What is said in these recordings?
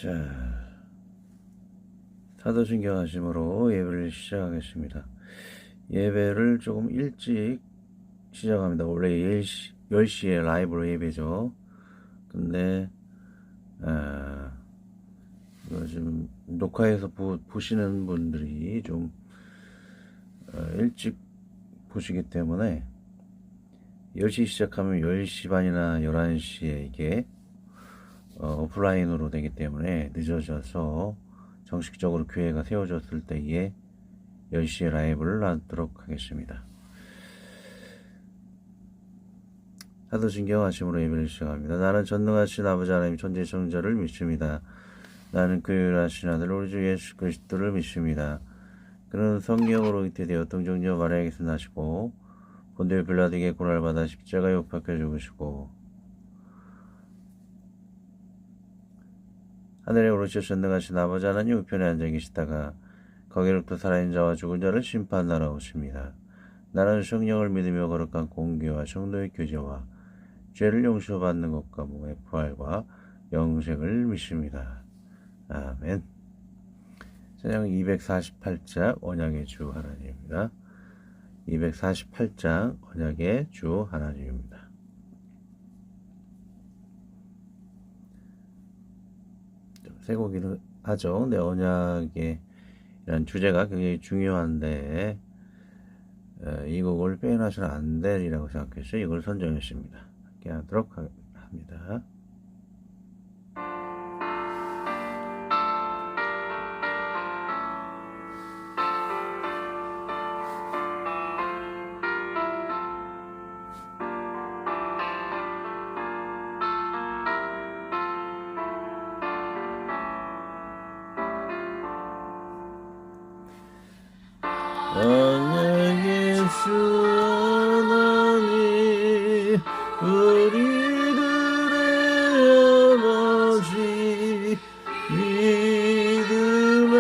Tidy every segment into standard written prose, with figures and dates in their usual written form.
자, 사도신경하심으로 예배를 시작하겠습니다. 예배를 조금 일찍 시작합니다. 원래 10시에 라이브로 예배죠. 근데 이거 지금 녹화해서 보시는 분들이 좀 일찍 보시기 때문에 10시 시작하면 10시 반이나 11시에 이게 오프라인으로 되기 때문에 늦어져서 정식적으로 교회가 세워졌을 때에 10시에 라이브를 하도록 하겠습니다. 사도신경하심으로 예배를 시작합니다. 나는 전능하신 아버지 하나님 천지 창조자를 믿습니다. 나는 그 유일하신 아들 우리 주 예수 그리스도를 믿습니다. 그는 성령으로 잉태되어 동정녀 마리아에게서 나시고 본디오 빌라도에게 고난을 받아 십자가에 못 박혀 죽으시고 하늘에 오르셔 전능하신 아버지 하나님 우편에 앉아 계시다가 거기로부터 살아있는 자와 죽은 자를 심판하러 오십니다. 나는 성령을 믿으며 거룩한 공교와 성도의 교제와 죄를 용서받는 것과 몸의 부활과 영생을 믿습니다. 아멘. 찬양 248장 언약의 주 하나님입니다. 248장 언약의 주 하나님입니다. 세 곡이는 하죠. 근데 언약의 이란 주제가 굉장히 중요한데 이 곡을 빼놔서는 안 되리라고 생각해서 이걸 선정했습니다. 함께 하도록 합니다. 언약의 주 하나님 우리들의 아버지 믿음의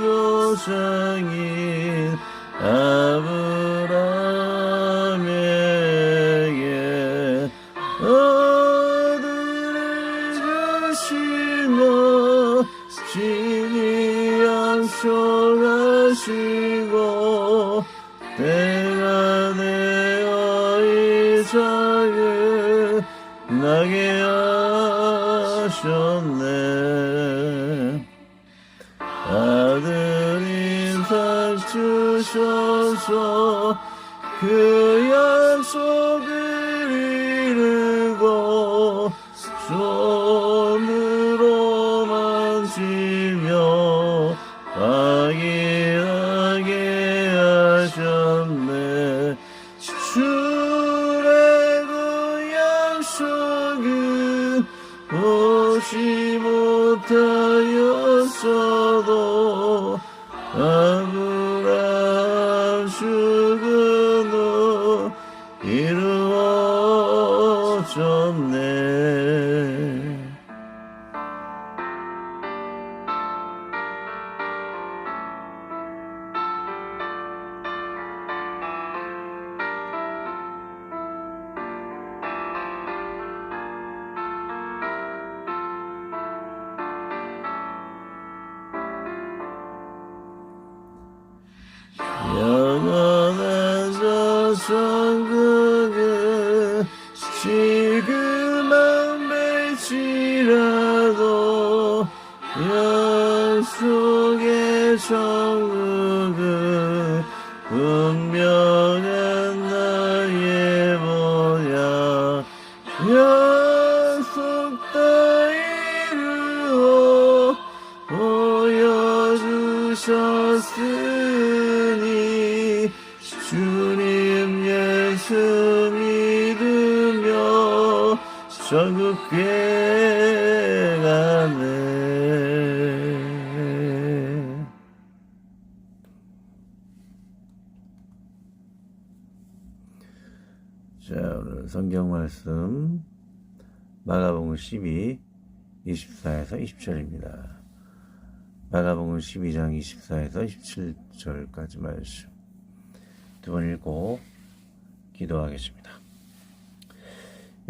조상인 아브라함에게 아들을 주시며 친히 약속하시고 때가 되어 이삭을 나게 하셨네. 아들 이삭 주셔서 그 약속을 이루고 손으로 만지며 확인하게 하셨네. 주의 그 약속은 오지 못하였어도 아브라함 죽은 후 이루어졌네. 영원한 저천국은 지금만 뵐지라도 약속의 천국은 분명한 나의 모양 약속 다 이루어 보여주셨으니 주님 예수 믿으며 천국에 가네. 자, 오늘 성경 말씀 마가복음 12 24에서 20절입니다. 마가복음 12장 24에서 27절까지 말씀 두 번 읽고 기도하겠습니다.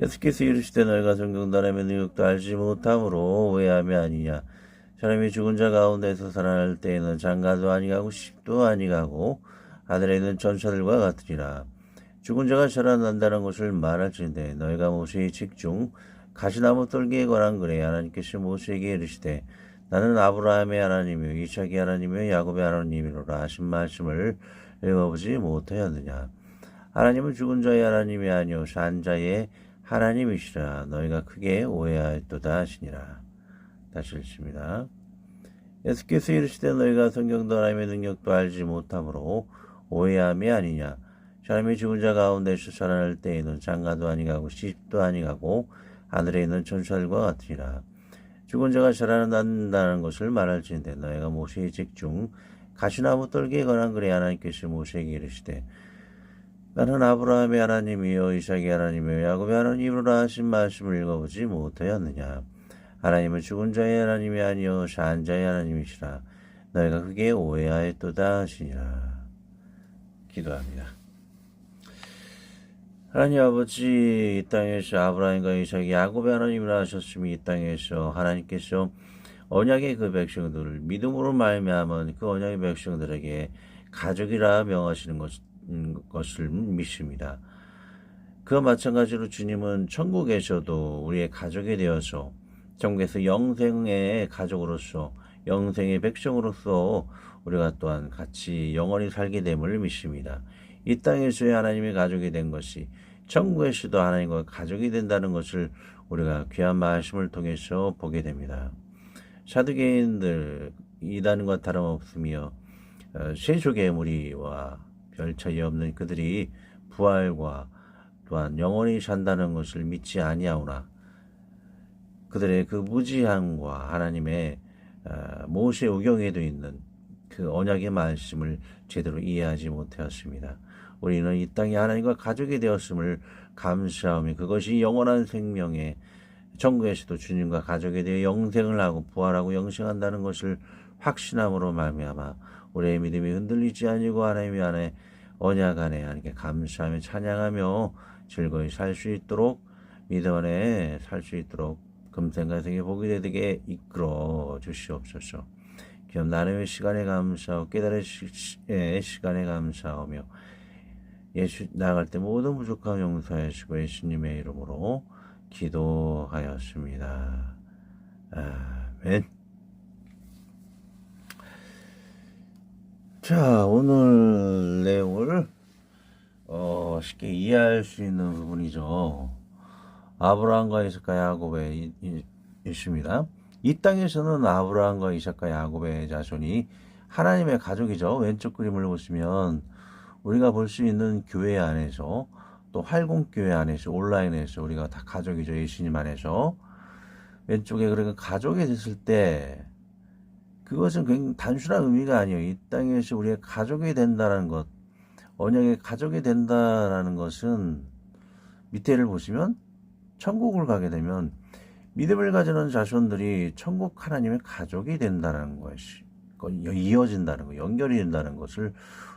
예수께서 이르시되 너희가 성경단하면 능력도 알지 못함으로 오해함이 아니냐. 사람이 죽은 자 가운데서 살아날 때에는 장가도 아니가고 십도 아니가고 하늘에 있는 천사들과 같으리라. 죽은 자가 살아난다는 것을 말할진대 너희가 모세의 책 중 가시나무 떨기에 관한 글에 하나님께서 모세에게 이르시되 나는 아브라함의 하나님이요 이삭의 하나님이요 야곱의 하나님이로라 하신 말씀을 읽어보지 못하였느냐. 하나님은 죽은 자의 하나님이 아니요 산 자의 하나님이시라. 너희가 크게 오해하였도다 하시니라. 다시 읽습니다. 예수께서 이르시되 너희가 성경도 하나님의 능력도 알지 못함으로 오해함이 아니냐. 사람이 죽은 자 가운데서 살아날 때에는 장가도 아니가고 시집도 아니가고 하늘에 있는 천사들과 같으리라. 죽은 자가 살아난다는 것을 말할지인데 너희가 모세의 책 중 가시나무 떨기에 관한 글에 하나님께서 모세에게 이르시되 나는 아브라함의 하나님이요 이삭의 하나님이요 야곱의 하나님이로라 하신 말씀을 읽어보지 못하였느냐. 하나님은 죽은 자의 하나님이 아니요 산 자의 하나님이시라. 너희가 크게 오해하였도다 하시니라. 기도합니다. 하나님 아버지, 이 땅에서 아브라함과 이삭이 야곱의 하나님이라 하셨으니 이 땅에서 하나님께서 언약의 그 백성들을 믿음으로 말미암은 그 언약의 백성들에게 가족이라 명하시는 것을 믿습니다. 그와 마찬가지로 주님은 천국에서도 우리의 가족이 되어서 천국에서 영생의 가족으로서 영생의 백성으로서 우리가 또한 같이 영원히 살게 됨을 믿습니다. 이 땅에서의 하나님의 가족이 된 것이 천국에서도 하나님과 가족이 된다는 것을 우리가 귀한 말씀을 통해서 보게 됩니다. 사두개인들 이단과 다름없으며 세속의 무리와 별 차이 없는 그들이 부활과 또한 영원히 산다는 것을 믿지 아니하오나 그들의 그 무지함과 하나님의 모세 오경에도 있는 그 언약의 말씀을 제대로 이해하지 못하였습니다. 우리는 이 땅에 하나님과 가족이 되었음을 감사하며 그것이 영원한 생명의 천국에서도 주님과 가족에 대해 영생을 하고 부활하고 영생한다는 것을 확신함으로 말미암아 우리의 믿음이 흔들리지 아니고 하나님의 안에 언약 안에 하나님께 감사하며 찬양하며 즐거이 살 수 있도록 믿음 안에 살 수 있도록 금생과 생에 복이 되게 이끌어 주시옵소서. 기업 나눔의 시간에 감사하고 깨달을 시간에 감사하며 예수 나아갈 때 모든 부족함 용서하시고 예수님의 이름으로 기도하였습니다. 아멘. 자, 오늘 내용을 쉽게 이해할 수 있는 부분이죠. 아브라함과 이삭과 야곱의 있습니다. 이 땅에서는 아브라함과 이삭과 야곱의 자손이 하나님의 가족이죠. 왼쪽 그림을 보시면 우리가 볼 수 있는 교회 안에서 또 활공교회 안에서 온라인에서 우리가 다 가족이죠. 예수님 안에서 왼쪽에 그러니까 가족이 됐을 때 그것은 굉장히 단순한 의미가 아니에요. 이 땅에서 우리의 가족이 된다는 것, 언약의 가족이 된다라는 것은 밑에를 보시면 천국을 가게 되면 믿음을 가지는 자손들이 천국 하나님의 가족이 된다는 것이 이어진다는 것, 연결이 된다는 것을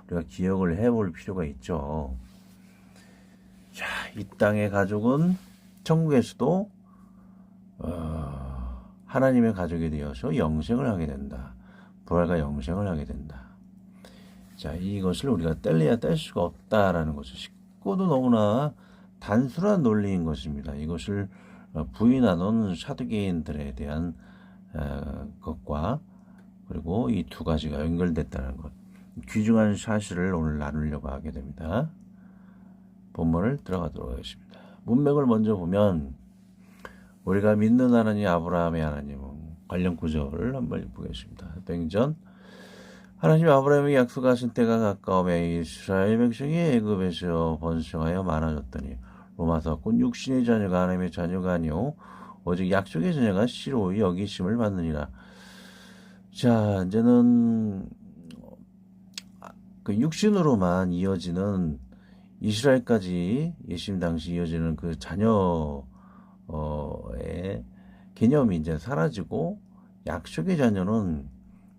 우리가 기억을 해볼 필요가 있죠. 자, 이 땅의 가족은 천국에서도 하나님의 가족이 되어서 영생을 하게 된다. 부활과 영생을 하게 된다. 자, 이것을 우리가 뗄래야 뗄 수가 없다라는 것을 쉽고도 너무나 단순한 논리인 것입니다. 이것을 부인하는 사두개인들에 대한 것과 그리고 이 두 가지가 연결됐다는 것, 귀중한 사실을 오늘 나누려고 하게 됩니다. 본문을 들어가도록 하겠습니다. 문맥을 먼저 보면 우리가 믿는 하나님 아브라함의 하나님 관련 구절을 한번 보겠습니다. 땡전 하나님 아브라함에게 약속하신 때가 가까움에 이스라엘 백성이 애굽에서 번성하여 많아졌더니 로마서 곧 육신의 자녀가 하나님의 자녀가 아니요 오직 약속의 자녀가 시로이 여기심을 받느니라. 자, 이제는 그 육신으로만 이어지는 이스라엘까지 예수님 당시 이어지는 그 자녀의 개념이 이제 사라지고 약속의 자녀는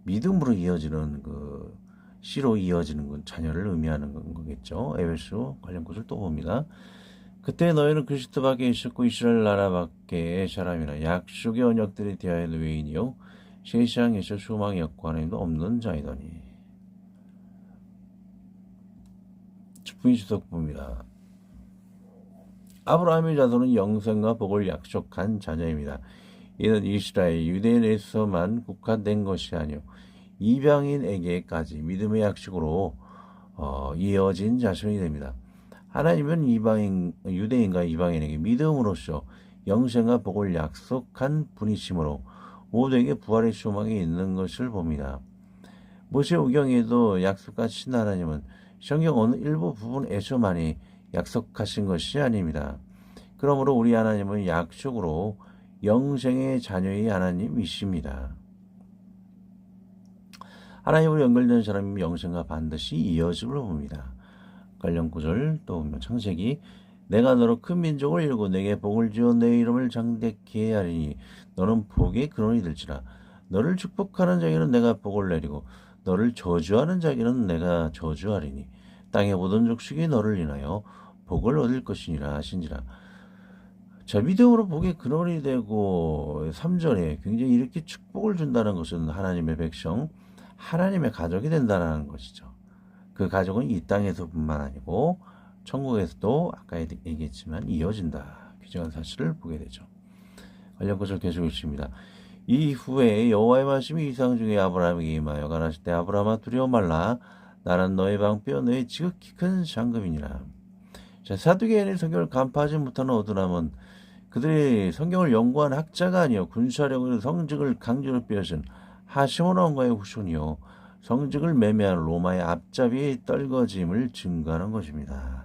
믿음으로 이어지는 그 씨로 이어지는 건 자녀를 의미하는 거겠죠. 에베소 관련 구절 또 봅니다. 그때 너희는 그리스도 밖에 있었고 이스라엘 나라 밖에 사람이라 약속의 언약들이 대하여 외인이요 세상에서 소망이 없고 하나님도 없는 자이더니. 축복의 주석부입니다. 아브라함의 자손은 영생과 복을 약속한 자녀입니다. 이는 이스라엘 유대인에서만 국한된 것이 아니요 이방인에게까지 믿음의 약속으로 이어진 자손이 됩니다. 하나님은 유대인과 이방인에게 믿음으로써 영생과 복을 약속한 분이시므로 모두에게 부활의 소망이 있는 것을 봅니다. 모세오경에도 약속하신 하나님은 성경 어느 일부 부분에서만이 약속하신 것이 아닙니다. 그러므로 우리 하나님은 약속으로 영생의 자녀의 하나님이십니다. 하나님으로 연결된 사람이 영생과 반드시 이어짐을 봅니다. 관련 구절 또 보면 창세기 내가 너로 큰 민족을 이루고 내게 복을 주어 내 이름을 장대케 하리니 너는 복의 근원이 될지라. 너를 축복하는 자에게는 내가 복을 내리고 너를 저주하는 자에게는 내가 저주하리니 땅의 모든 족속이 너를 인하여 복을 얻을 것이니라 하신지라. 자, 믿음으로 복의 근원이 되고 3절에 굉장히 이렇게 축복을 준다는 것은 하나님의 백성, 하나님의 가족이 된다는 것이죠. 그 가족은 이 땅에서뿐만 아니고 천국에서도 아까 얘기했지만 이어진다. 귀중한 사실을 보게 되죠. 관련 것을 계속 읽습니다. 이후에 여호와의 말씀이 이상 중에 아브라함에게 임하여 가라실 때 아브라함아 두려워 말라. 나는 너의 방패요 너의 지극히 큰 상급이니라. 자, 사두개인의 성경을 간파하지 못하는 어두람은 그들이 성경을 연구한 학자가 아니요 군사력으로 성직을 강제로 빼앗은 하시몬 왕가의 후손이요 성직을 매매한 로마의 앞잡이의 떨거짐을 증거하는 것입니다.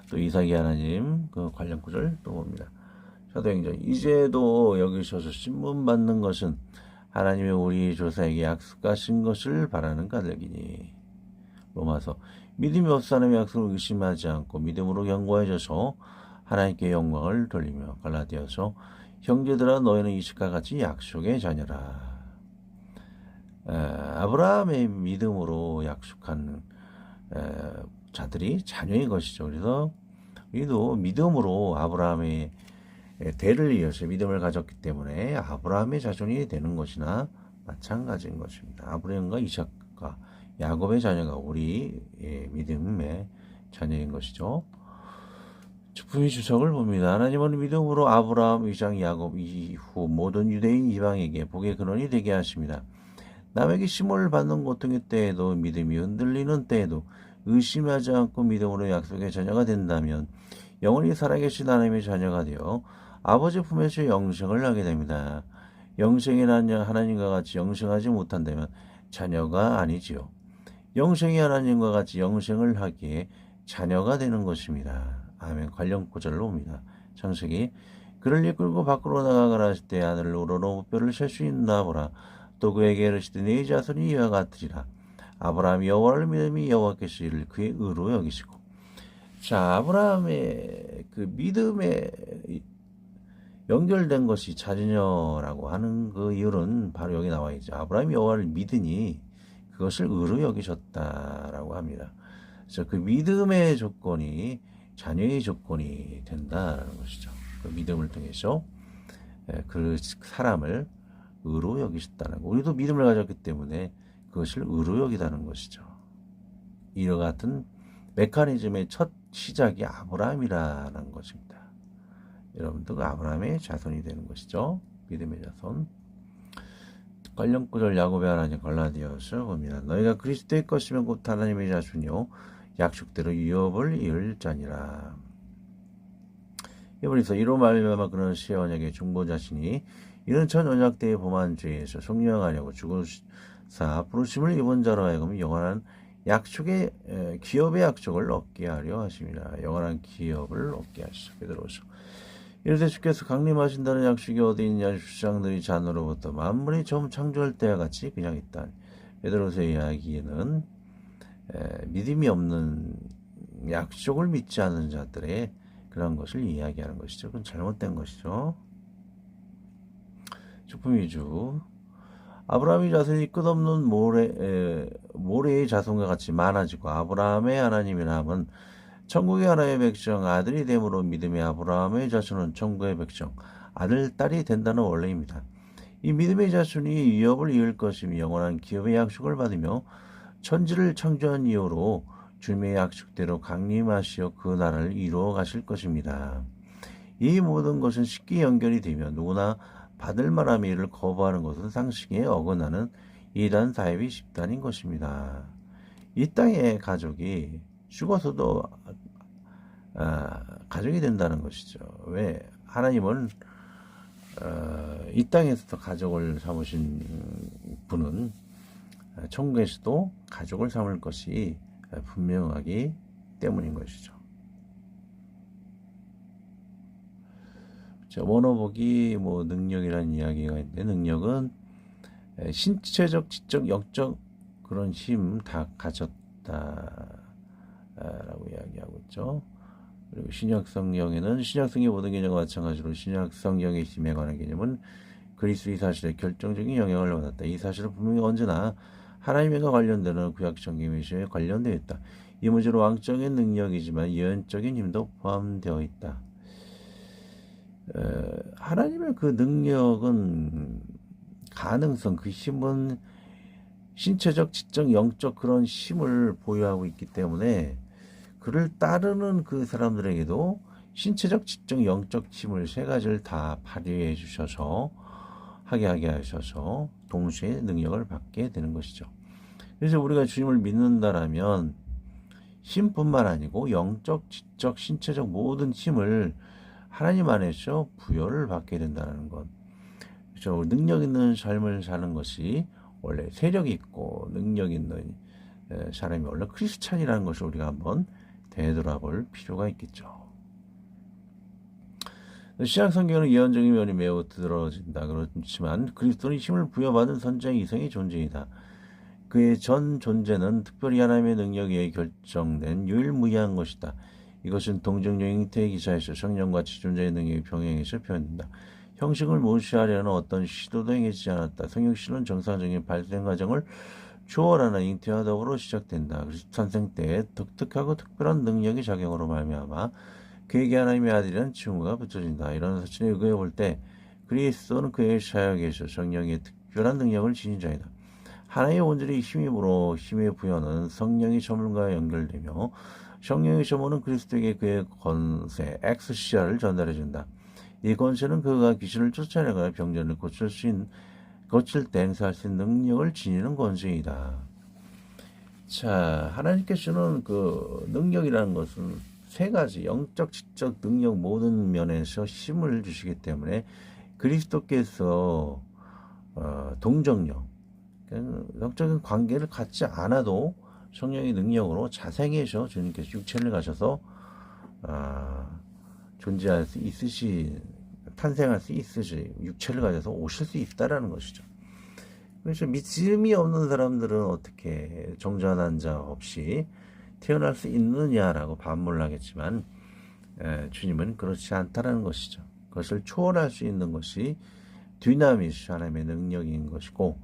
또 이삭이 하나님 그 관련 구절 또 봅니다. 사도행전 이제도 여기셔서 신문 받는 것은 하나님의 우리 조사에게 약속하신 것을 바라는 까닭이니. 로마서 믿음이 없어 사람의 약속을 의심하지 않고 믿음으로 견고해져서 하나님께 영광을 돌리며. 갈라디아서 형제들아 너희는 이삭과 같이 약속의 자녀라. 아브라함의 믿음으로 약속한 자들이 자녀인 것이죠. 그래서 우리도 믿음으로 아브라함의 대를 이어서 믿음을 가졌기 때문에 아브라함의 자손이 되는 것이나 마찬가지인 것입니다. 아브라함과 이삭과 야곱의 자녀가 우리 믿음의 자녀인 것이죠. 축복의 주석을 봅니다. 하나님은 믿음으로 아브라함, 이삭, 야곱 이후 모든 유대인 이방에게 복의 근원이 되게 하십니다. 남에게 시험을 받는 고통의 때에도 믿음이 흔들리는 때에도 의심하지 않고 믿음으로 약속의 자녀가 된다면 영원히 살아계신 하나님의 자녀가 되어 아버지 품에서 영생을 하게 됩니다. 영생의 하나님과 같이 영생하지 못한다면 자녀가 아니지요. 영생의 하나님과 같이 영생을 하기에 자녀가 되는 것입니다. 아멘. 관련 구절로 옵니다. 창세기 그를 이끌고 밖으로 나가거라 하실 때 하늘을 우러러 뼈를 셀 수 있나 보라. 또 그에게 이르시되 네 자손이 이와 같으리라. 아브라함이 여호와를 믿음이 여호와께서 이를 그의 의로 여기시고. 자, 아브라함의 그 믿음에 연결된 것이 자녀라고 하는 그 이유는 바로 여기 나와 있죠. 아브라함이 여호와를 믿으니 그것을 의로 여기셨다라고 합니다. 그래서 그 믿음의 조건이 자녀의 조건이 된다는 것이죠. 그 믿음을 통해서 그 사람을 의로 여기셨다는 거. 우리도 믿음을 가졌기 때문에 그것을 의로 여기다는 것이죠. 이와 같은 메커니즘의 첫 시작이 아브라함이라는 것입니다. 여러분도 그 아브라함의 자손이 되는 것이죠. 믿음의 자손. 관련 구절 야곱의 하나님 갈라디아서 봅니다. 너희가 그리스도의 것이면 곧 하나님의 자손이요 약속대로 유업을 이을 자니라. 이번에서 이로 말미암아 그는 새 언약의 중보자시니 이는 전 언약 때의 범한 죄에서 속량하려고 죽으사 부르심을 입은 자로 하여금 영원한 약속의 기업의 약속을 얻게 하려 하십니다. 영원한 기업을 얻게 하시죠. 베드로서 이르되 주께서 강림하신다는 약속이 어디 있냐. 주장들이 잔으로부터 만물이 처음 창조할 때와 같이 그냥 있다. 베드로서의 이야기는 믿음이 없는 약속을 믿지 않는 자들의 그런 것을 이야기하는 것이죠. 그건 잘못된 것이죠. 축복 위주. 아브라함의 자손이 끝없는 모래의 자손과 같이 많아지고 아브라함의 하나님이라 함은 천국의 하나님의 백성 아들이 됨으로 믿음의 아브라함의 자손은 천국의 백성 아들 딸이 된다는 원리입니다. 이 믿음의 자손이 위협을 이을 것이며 영원한 기업의 약속을 받으며 천지를 창조한 이후로 주님의 약속대로 강림하시어 그 나라를 이루어 가실 것입니다. 이 모든 것은 쉽게 연결이 되며 누구나 받을 만함의 일을 거부하는 것은 상식에 어긋나는 이단 사이비 집단인 것입니다. 이 땅의 가족이 죽어서도 가족이 된다는 것이죠. 왜? 하나님은 이 땅에서도 가족을 삼으신 분은 천국에서도 가족을 삼을 것이 분명하기 때문인 것이죠. 원어복이 능력이라는 이야기가 있는데, 능력은 신체적, 지적, 영적 그런 힘 다 가졌다라고 이야기하고 있죠. 그리고 신약 성경에는 신약 성경 모든 개념과 마찬가지로 신약 성경의 힘에 관한 개념은 그리스도의 사실에 결정적인 영향을 받았다. 이 사실은 분명히 언제나 하나님과 관련되는 구약 성경의 시에 관련되어 있다. 이 문제로 왕적인 능력이지만 예언적인 힘도 포함되어 있다. 하나님의 그 능력은 가능성, 그 힘은 신체적, 지적, 영적 그런 힘을 보유하고 있기 때문에 그를 따르는 그 사람들에게도 신체적, 지적, 영적 힘을 세 가지를 다 발휘해 주셔서 하게 하셔서 동시에 능력을 받게 되는 것이죠. 그래서 우리가 주님을 믿는다라면 힘뿐만 아니고 영적, 지적, 신체적 모든 힘을 하나님 안에서 부여를 받게 된다는 것. 그렇죠. 능력 있는 삶을 사는 것이 원래 세력 있고 능력 있는 사람이 원래 크리스찬이라는 것을 우리가 한번 되돌아볼 필요가 있겠죠. 신약 성경은 예언적인 면이 매우 드러진다. 그렇지만 그리스도는 힘을 부여받은 선지자의 이성의 존재이다. 그의 전 존재는 특별히 하나님의 능력에 의해 결정된 유일무이한 것이다. 이것은 동정령 잉태의 기사에서 성령과 지존자의 능력이 병행해서 표현된다. 형식을 무시하려는 어떤 시도도 행해지지 않았다. 성육신은 정상적인 발생 과정을 초월하는 잉태와 더불어 시작된다. 그리스도 탄생 때 독특하고 특별한 능력의 작용으로 말미암아 그에게 하나님의 아들이라는 칭호가 붙여진다. 이런 사실에 의거해 볼 때 그리스도는 그의 사역에서 성령의 특별한 능력을 지닌 자이다. 하나님의 원죄의 힘이므로 힘의 부여는 성령의 저물과 연결되며 성령의 저물은 그리스도에게 그의 권세 엑스시아를 전달해준다. 이 권세는 그가 귀신을 쫓아내거나 병전을 고칠 때 행사할 수 있는 능력을 지니는 권세이다. 자, 하나님께서는 그 능력이라는 것은 세 가지 영적, 지적, 능력 모든 면에서 힘을 주시기 때문에 그리스도께서 동정령, 영적인 관계를 갖지 않아도 성령의 능력으로 자생해서 주님께서 육체를 가셔서 존재할 수 있으시, 탄생할 수 있으시, 육체를 가져서 오실 수 있다라는 것이죠. 그래서 믿음이 없는 사람들은 어떻게 정죄한 자 없이 태어날 수 있느냐라고 반문을 하겠지만 주님은 그렇지 않다라는 것이죠. 그것을 초월할 수 있는 것이 디나미스 하나님의 능력인 것이고,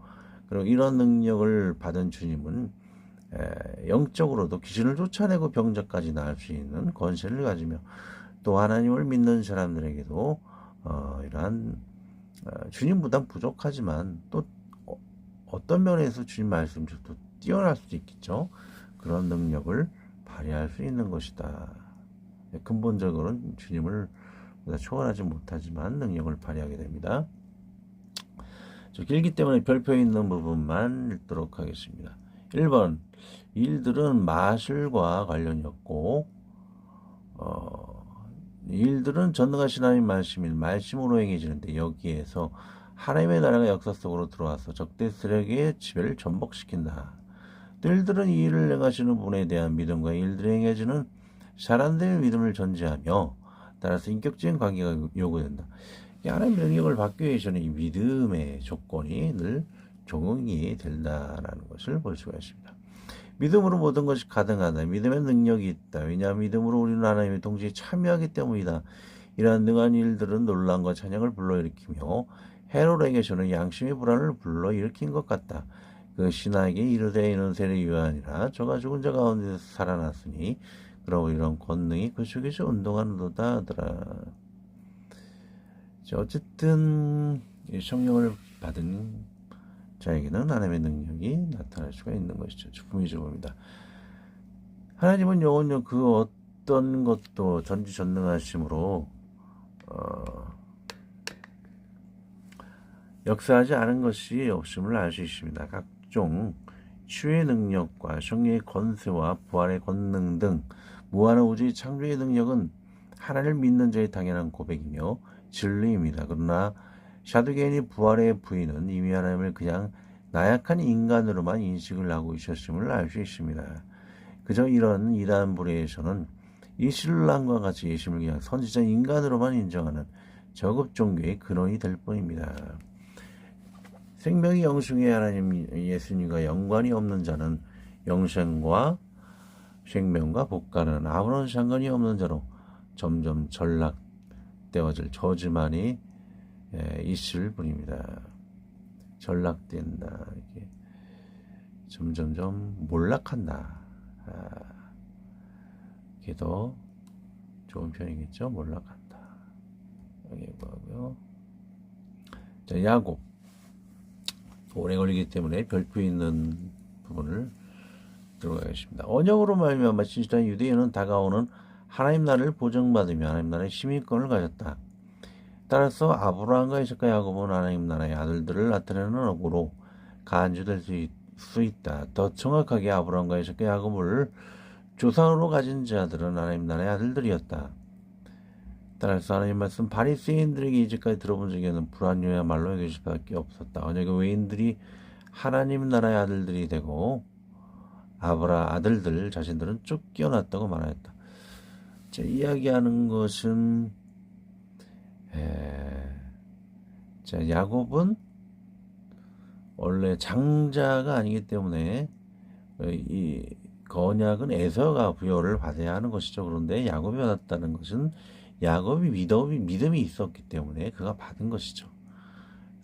그리고 이런 능력을 받은 주님은 영적으로도 귀신을 쫓아내고 병자까지 나을 수 있는 권세를 가지며 또 하나님을 믿는 사람들에게도 이러한 주님보다 부족하지만 또 어떤 면에서 주님 말씀처럼 뛰어날 수도 있겠죠. 그런 능력을 발휘할 수 있는 것이다. 근본적으로는 주님을 보다 초월하지 못하지만 능력을 발휘하게 됩니다. 길기 때문에 별표에 있는 부분만 읽도록 하겠습니다. 1번 일들은 마술과 관련이 없고 일들은 전능하신 하나님 말씀으로 행해지는데 여기에서 하나님의 나라가 역사 속으로 들어와서 적대 세력의 지배를 전복시킨다. 또 일들은 이 일을 행하시는 분에 대한 믿음과 일들이 행해지는 사람들의 믿음을 전제하며 따라서 인격적인 관계가 요구된다. 하나님의 능력을 받기 위해서는 이 믿음의 조건이 늘 적용이 된다라는 것을 볼 수가 있습니다. 믿음으로 모든 것이 가능하다. 믿음의 능력이 있다. 왜냐하면 믿음으로 우리는 하나님의 동시에 참여하기 때문이다. 이러한 능한 일들은 논란과 찬양을 불러일으키며 헤롯에게서는 양심의 불안을 불러일으킨 것 같다. 그 신하에게 이르되 이는 세례 요한이라 저가 죽은 자 가운데서 살아났으니 그러고 이런 권능이 그 속에서 운동하는도다 하더라. 어쨌든 성령을 받은 자에게는 하나님의 능력이 나타날 수가 있는 것이죠. 주품이죠 봅니다. 하나님은 영원히 그 어떤 것도 전지전능하심으로 역사하지 않은 것이 없음을 알 수 있습니다. 각종 치유의 능력과 성령의 권세와 부활의 권능 등 무한한 우주의 창조의 능력은 하나님을 믿는 자의 당연한 고백이며 진리입니다. 그러나 샤두개인이 부활의 부인은 이미 하나님을 그냥 나약한 인간으로만 인식을 하고 있었음을 알 수 있습니다. 그저 이런 이단 부류에서는 이 신랑과 같이 예수님을 그냥 선지자 인간으로만 인정하는 저급 종교의 근원이 될 뿐입니다. 생명이 영생의 하나님 예수님과 연관이 없는 자는 영생과 생명과 복과는 아무런 상관이 없는 자로 점점 전락되어질 저주만이 있을 뿐입니다. 전락된다. 이게 점점점 몰락한다. 이게 더 좋은 표현이겠죠. 몰락한다. 여기 뭐고요? 자, 야곱. 오래 걸리기 때문에 별표 있는 부분을 들어가겠습니다. 언약으로 말미암아 진실한 유대인은 다가오는 하나님 나라를 보증받으며 하나님 나라의 시민권을 가졌다. 따라서 아브라함과 이삭과 야곱은 하나님 나라의 아들들을 나타내는 어구로 간주될 수 있다. 더 정확하게 아브라함과 이삭과 야곱을 조상으로 가진 자들은 하나님 나라의 아들들이었다. 따라서 하나님 말씀 바리새인들에게 이제까지 들어본 적이 없는 불안요야말로 여길 수밖에 없었다. 언약의 외인들이 하나님 나라의 아들들이 되고 아들들 자신들은 쫓겨났다고 말하였다. 자, 이야기하는 것은 자, 야곱은 원래 장자가 아니기 때문에 이 언약은 에서가 부여를 받아야 하는 것이죠. 그런데 야곱이 받았다는 것은 야곱이 믿음이 있었기 때문에 그가 받은 것이죠.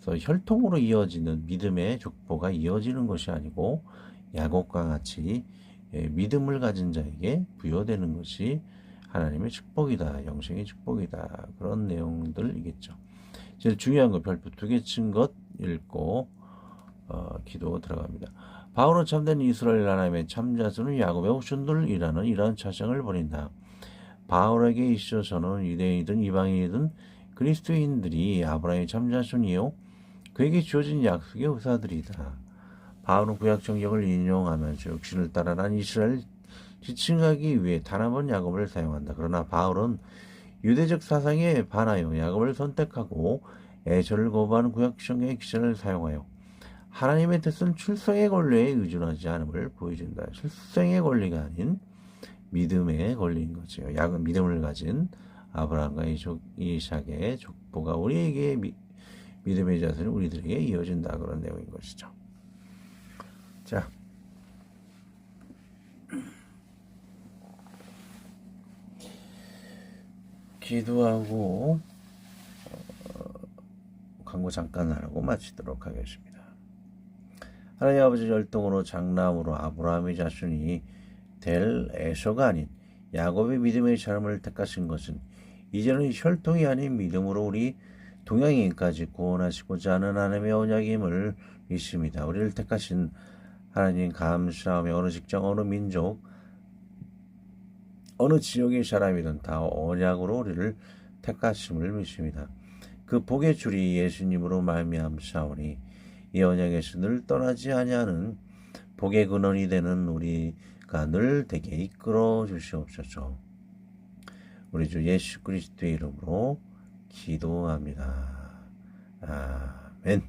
그래서 혈통으로 이어지는 믿음의 족보가 이어지는 것이 아니고 야곱과 같이 믿음을 가진 자에게 부여되는 것이 하나님의 축복이다. 영생의 축복이다. 그런 내용들이겠죠. 제일 중요한 거 별표 2개 친 것 읽고 기도 들어갑니다. 바울은 참된 이스라엘 하나님의 참자손은 야곱의 후손들이라는 이러한 차상을 벌인다. 바울에게 있어서는 유대인이든 이방인이든 그리스도인들이 아브라함의 참자손이요 그에게 주어진 약속의 후사들이다. 바울은 구약 성경을 인용하면서 육신을 따라난 이스라엘 지칭하기 위해 단 한 번 야곱을 사용한다. 그러나 바울은 유대적 사상에 반하여 야곱을 선택하고 에서를 거부하는 구약 성경의 기사를 사용하여 하나님의 뜻은 출생의 권리에 의존하지 않음을 보여준다. 출생의 권리가 아닌 믿음의 권리인 거죠. 믿음을 가진 아브라함과 이삭의 족보가 우리에게 믿음의 자손이 우리들에게 이어진다. 그런 내용인 것이죠. 자, 기도하고 광고 잠깐 하고 마치도록 하겠습니다. 하나님 아버지 열동으로 장남으로 아브라함의 자손이 될 에서가 아닌 야곱의 믿음의 삶을 택하신 것은 이제는 혈통이 아닌 믿음으로 우리 동양인까지 구원하시고자 하는 하나님의 언약임을 믿습니다. 우리를 택하신 하나님 감사하며 어느 직장, 어느 민족, 어느 지역의 사람이든 다 언약으로 우리를 택하심을 믿습니다. 그 복의 줄이 예수님으로 말미암사오니 이 언약에서 늘 떠나지 아니하는 복의 근원이 되는 우리가 늘 되게 이끌어 주시옵소서. 우리 주 예수 그리스도의 이름으로 기도합니다. 아멘.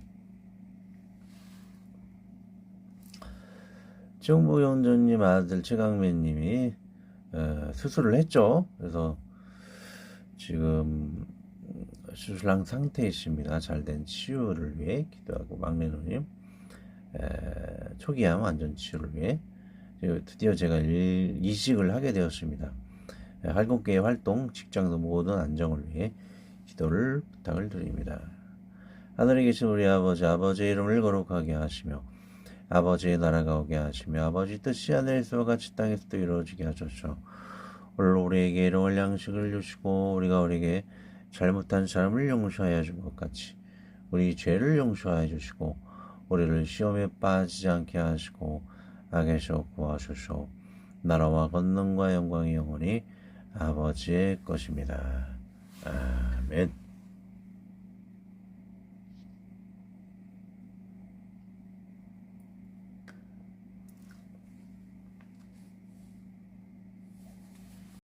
정부영전님 아들 최강민님이 수술을 했죠. 그래서 지금 수술한 상태에 있습니다. 잘된 치유를 위해 기도하고 막내누님 초기암 완전 치유를 위해 드디어 제가 이식을 하게 되었습니다. 할공교회 활동, 직장도 모든 안정을 위해 기도를 부탁을 드립니다. 하늘에 계신 우리 아버지, 아버지의 이름을 거룩하게 하시며 아버지의 나라가 오게 하시며 아버지 뜻이 하늘에서와 같이 땅에서도 이루어지게 하소서. 오늘 우리에게 일용할 양식을 주시고 우리가 우리에게 잘못한 사람을 용서하여 준 것 같이 우리 죄를 용서해 주시고 우리를 시험에 빠지지 않게 하시고 악에서 구하소서. 나라와 권능과 영광이 영원히 아버지의 것입니다. 아멘.